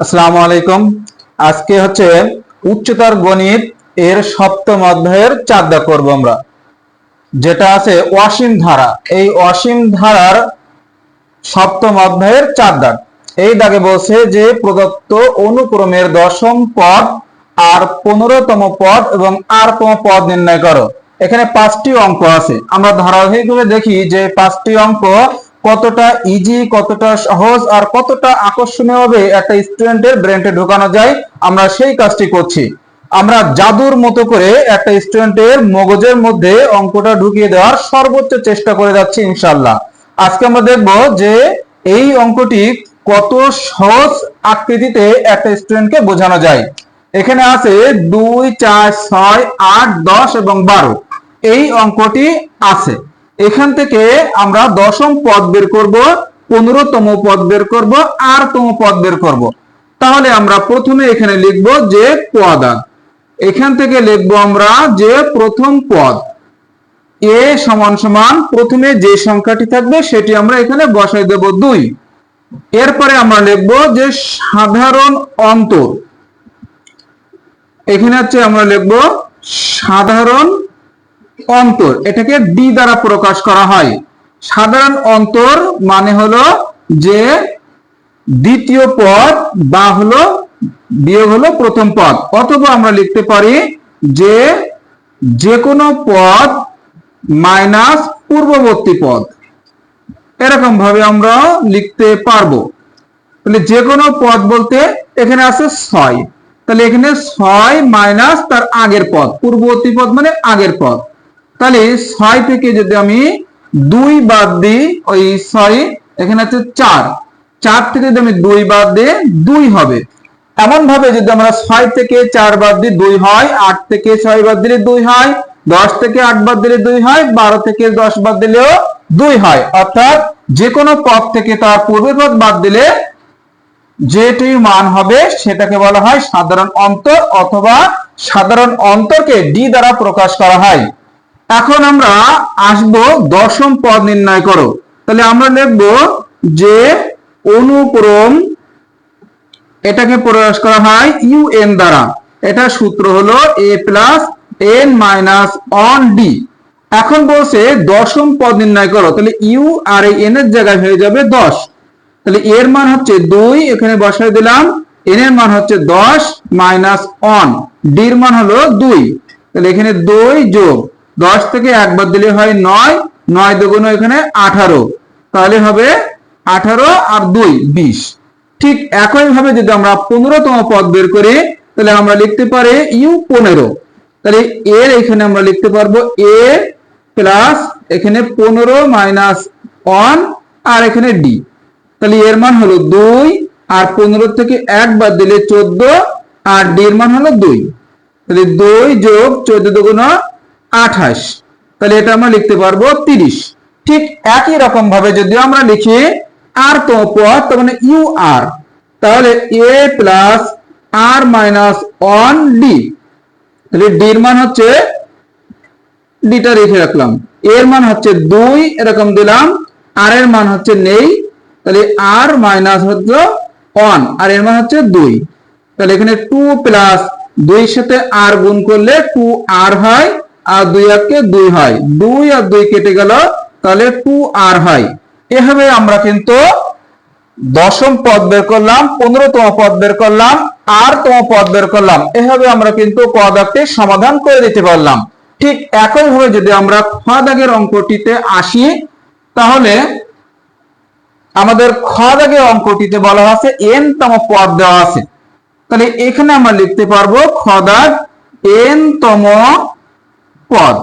আসসালামু আলাইকুম। আজকে হচ্ছে উচ্চতর গণিত এর সপ্তম অধ্যায়ের 4 দাগ করব আমরা, যেটা আছে অসীম ধারা। এই অসীম ধারার সপ্তম অধ্যায়ের 4 দাগ। এই দাগে বলছে যে প্রদত্ত অনুক্রমের দশম পদ আর 15তম পদ এবং r-তম পদ নির্ণয় করো। এখানে 5টি অঙ্ক আছে। আমরা ধারাবাহিকভাবে দেখি যে 5টি অঙ্ক কতটা ইজি, কতটা সহজ আর কতটা আকর্ষণীয় ভাবে একটা স্টুডেন্টের ব্রেনে ঢোকানো যায়। আমরা সেই কাজটি করছি। আমরা জাদুর মতো করে একটা স্টুডেন্টের মগজের মধ্যে অঙ্কটা ঢুকিয়ে দেওয়ার সর্বোচ্চ চেষ্টা করে যাচ্ছি ইনশাআল্লাহ। আজকে আমরা দেখব যে এই অঙ্কটি কত সহজ আকৃতিতে একটা স্টুডেন্টকে বোঝানো যায়। এখানে আছে 2, 4, 6, 8, 10 এবং 12 এই অঙ্কটি আছে। এখান থেকে আমরা দশম পদ বের করব, 15তম পদ বের করব, r-তম পদ বের করব। তাহলে আমরা প্রথমে এখানে লিখব যে পদ। এখান থেকে লিখব আমরা যে প্রথম পদ a সমান সমান প্রথমে যে সংখ্যাটি থাকবে সেটি আমরা এখানে বসাই দেব 2। এরপরে আমরা লিখব যে সাধারণ অন্তর। এখানে হচ্ছে আমরা লিখব সাধারণ অন্তর, এটাকে d দ্বারা প্রকাশ করা হয়। সাধারণ অন্তর মানে হলো যে দ্বিতীয় পদ বা হলো বিয়োগ হলো প্রথম পদ, অথবা আমরা লিখতে পারি যে যে কোনো পদ মাইনাস পূর্ববর্তী পদ, এরকম ভাবে আমরা লিখতে পারবো। তাহলে যে কোনো পদ বলতে এখানে আছে 6, তাহলে এখানে 6 মাইনাস তার আগের পদ, পূর্ববর্তী পদ মানে আগের পদ। তাহলে 6 থেকে যদি আমি 2 বাদ দিই, ওই সরি এখানে আছে 4 থেকে যদি আমি 2 বাদ দিই 2 হবে। এমন ভাবে যদি আমরা 6 থেকে 4 বাদ দিই 2 হয়, 8 থেকে 6 বাদ দিলে 2 হয়, 10 থেকে 8 বাদ দিলে 2 হয়, 12 থেকে 10 বাদ দিলেও 2 হয়। অর্থাৎ যে কোনো পদ থেকে তার পূর্বের পদ বাদ দিলে যেটি মান হবে সেটাকে বলা হয় সাধারণ অন্তর, অথবা সাধারণ অন্তরকে d দ্বারা প্রকাশ করা হয়। এখন আমরা আসব দশম পদ নির্ণয় করো। তাহলে আমরা লিখব যে অনুক্রম, এটাকে প্রকাশ করা হয় un দ্বারা। এটা সূত্র হলো a plus n minus on d। এখন বলছে দশম পদ নির্ণয় করো, তাহলে u আর এই n এর জায়গায় হয়ে যাবে 10। তাহলে এর মান হচ্ছে 2, এখানে বসাই দিলাম। n এর মান হচ্ছে 10 মাইনাস অন, d এর মান হলো 2। তাহলে এখানে 2 যোগ 10 থেকে 1 বাদ দিলে হয় 9, 9 দুগুণ এখানে 18, তাহলে হবে 18 আর 2 20। ঠিক একই ভাবে যদি আমরা 15তম পদ বের করি তাহলে আমরা লিখতে পারি u15। তাহলে এর এখানে আমরা লিখতে পারবো a প্লাস এখানে 15 মাইনাস অন আর এখানে d। তাহলে এর মান হলো 2 আর 15 থেকে 1 বাদ দিলে 14 আর d এর মান হলো 2। তাহলে 2 যোগ 14 দুগুণ 28, তাহলে এটা আমরা লিখতে পারবো 30। ঠিক একই রকম ভাবে যদি আমরা লিখি r-তম পদ, তার মানে ur, তাহলে a plus r minus on d। তাহলে d এর মান হচ্ছে, d টা রেখে রাখলাম, এর মান হচ্ছে 2 এরকম দিলাম, r এর মান হচ্ছে নেই, তাহলে r মাইনাস হচ্ছে অন আর এর মান হচ্ছে 2। তাহলে এখানে 2 প্লাস 2 এর সাথে r গুণ করলে 2r হয়, আর 2 কে 2 হয়, 2 আর 2 কেটে গেল, তাহলে 2r হয়। এভাবে আমরা কিন্তু দশম পদ বের করলাম, 15তম পদ বের করলাম, r-তম পদ বের করলাম। এভাবে আমরা কিন্তু ক দাগটির সমাধান করে দিতে পারলাম। ঠিক একই ভাবে যদি আমরা খ দাগের অঙ্কটিতে আসি, তাহলে আমাদের খ দাগের অঙ্কটিতে বলা আছে n-তম পদ দেওয়া আছে। তাহলে এখানে আমরা লিখতে পারবো খ দাগ n-তম পদ।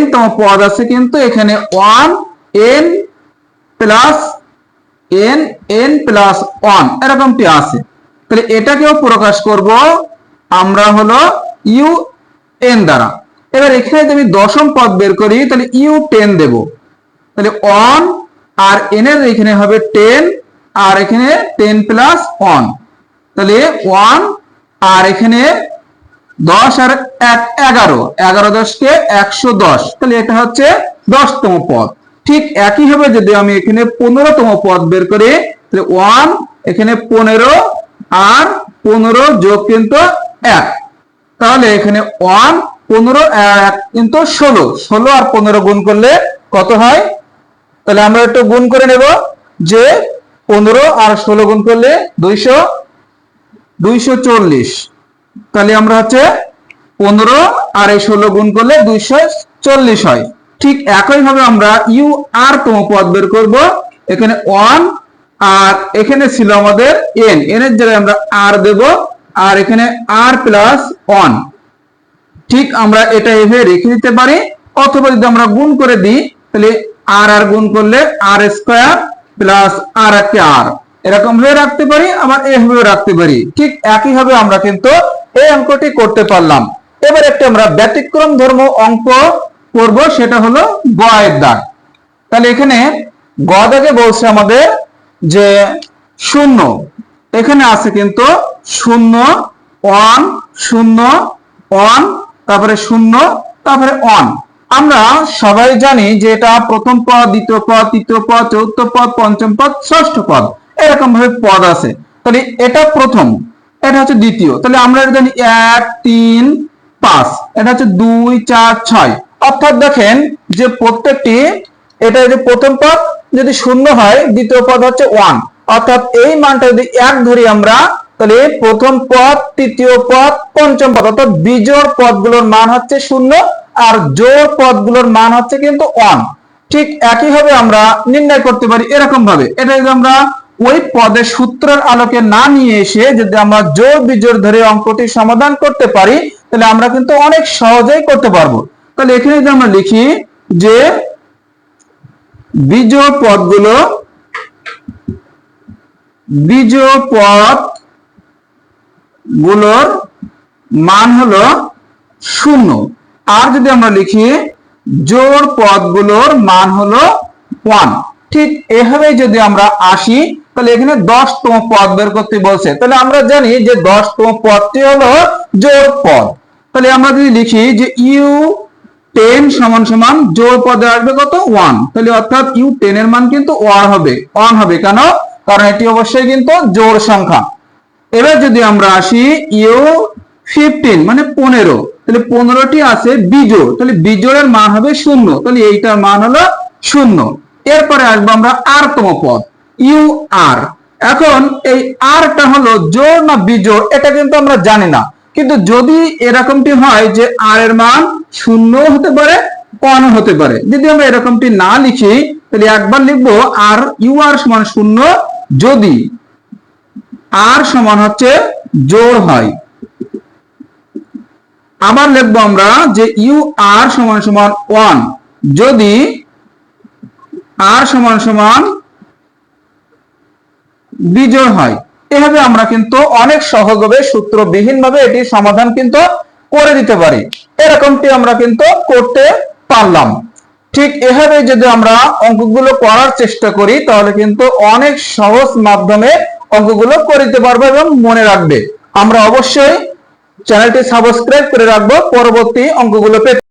n-তম পদ আছে কিন্তু এখানে 1 n প্লাস n প্লাস 1 এরকমটি আছে। তাহলে এটাকেও প্রকাশ করব আমরা হলো un দ্বারা। এবার এখানে যদি দশম পদ বের করি তাহলে u10 দেব। তাহলে 1 আর n এর এখানে হবে 10 আর এখানে 10 প্লাস 1, তাহলে 1 আর এখানে 10 আর 1 11, 11 10 কে 110, তাহলে এটা হচ্ছে 10তম পদ। ঠিক একই ভাবে যদি আমি এখানে 15তম পদ বের করি তাহলে 1 এখানে 15 আর 15 যোগ কিন্তু 1, তাহলে এখানে 1 15 1 কিন্তু 16, 16 আর 15 গুণ করলে কত হয়? তাহলে আমরা একটু গুণ করে নেব যে 15 আর 16 গুণ করলে 240, তাহলে আমরা হচ্ছে 15 আর 16 গুণ করলে 240 হয়। ঠিক একই ভাবে আমরা ইউ আর তম পদ বের করব। এখানে 1 আর এখানে ছিল আমাদের n, n এর জায়গায় আমরা r দেব, আর এখানে r প্লাস 1। ঠিক আমরা এটা এভাবে রেখে দিতে পারি, অথবা যদি আমরা গুণ করে দিই তাহলে আর আর গুণ করলে আর স্কয়ার প্লাস আর একটা আর, এরকম ভাবে রাখতে পারি, আবার এভাবে রাখতে পারি। ঠিক একই ভাবে আমরা কিন্তু এই অঙ্কটি করতে পারলাম। এবার একটা আমরা ব্যতিক্রম ধর্ম অঙ্ক করব, সেটা হলো গ এর দাগ। তাহলে এখানে গ দাগে বলছে আমাদের যে 0, এখানে আছে কিন্তু 0 1 0 1, তারপরে 0, তারপরে 1। আমরা সবাই জানি যে এটা প্রথম পদ, দ্বিতীয় পদ, তৃতীয় পদ, চতুর্থ পদ, পঞ্চম পদ, ষষ্ঠ পদ, এরকম ভাবে পদ আছে। তাহলে এটা প্রথম, এটা হচ্ছে দ্বিতীয়, তাহলে আমরা জানি 1 3 5, এটা হচ্ছে 2 4 6। অর্থাৎ দেখেন যে প্রত্যেকটি, এটা যদি প্রথম পদ যদি 0 হয়, দ্বিতীয় পদ হচ্ছে 1, অর্থাৎ এই মানটা যদি 1 ধরি আমরা, তাহলে প্রথম পদ, তৃতীয় পদ, পঞ্চম পদ, অর্থাৎ বিজোড় পদগুলোর মান হচ্ছে 0 আর জোড় পদগুলোর মান হচ্ছে কিন্তু 1। ঠিক একই ভাবে আমরা নির্ণয় করতে পারি এরকম ভাবে। এটা যদি আমরা ওই পদের সূত্রের আলোকে না নিয়ে এসে যদি আমরা জোড় বিজোড় ধরে অঙ্কটি সমাধান করতে পারি, তাহলে আমরা কিন্তু অনেক সহজেই করতে পারবো। তাহলে এখানে যদি আমরা লিখি যে বিজোড় পদগুলো, বিজোড় পদ গুলোর মান হলো 0, আর যদি আমরা লিখি জোড় পদগুলোর মান হলো 1। ঠিক এভাবে যদি আমরা আসি, তাহলে এখানে 10তম পদ বের করতে বলছে। তাহলে আমরা জানি যে 10তম পদটি হলো জোড় পদ। তাহলে আমরা যদি লিখি যে u10 সমান সমান জোড় পদে আসবে কত? 1। তাহলে অর্থাৎ u10 এর মান কিন্তু 1 হবে। কেন? কারণ এটি অবশ্যই কিন্তু জোড় সংখ্যা। এবার যদি আমরা আসি u15 মানে 15, তাহলে 15টি আছে বিজোড়, তাহলে বিজোড়ের মান হবে 0, তাহলে এইটার মান হলো 0। এরপরে আসবো আমরা r তম পদ ইউ আর। এখন এই rটা হলো জোড় না বিজোড় এটা কিন্তু আমরা জানি না, কিন্তু যদি এরকমটি হয় যে r এর মান 0 হতে পারে 1 হতে পারে, যদি আমরা এরকমটি না লিখি তাহলে একবার লিখবো আর ইউ আর সমান 0 যদি r সমান হচ্ছে জোড় হয়। আবার লিখবো আমরা যে ইউ আর সমান সমান 1 যদি r সমান সমান বিজোড় হয়। এভাবে আমরা কিন্তু অনেক সহজভাবে সূত্রবিহীন ভাবে এটি সমাধান কিন্তু করে দিতে পারি। এরকমটি আমরা কিন্তু করতে পারলাম। ঠিক এভাবে যদি আমরা অঙ্কগুলো করার চেষ্টা করি, তাহলে কিন্তু অনেক সহজ মাধ্যমে অঙ্কগুলো করে দিতে পারবো এবং মনে রাখবে। আমরা অবশ্যই চ্যানেলটি সাবস্ক্রাইব করে রাখবো পরবর্তী অঙ্কগুলো পেতে।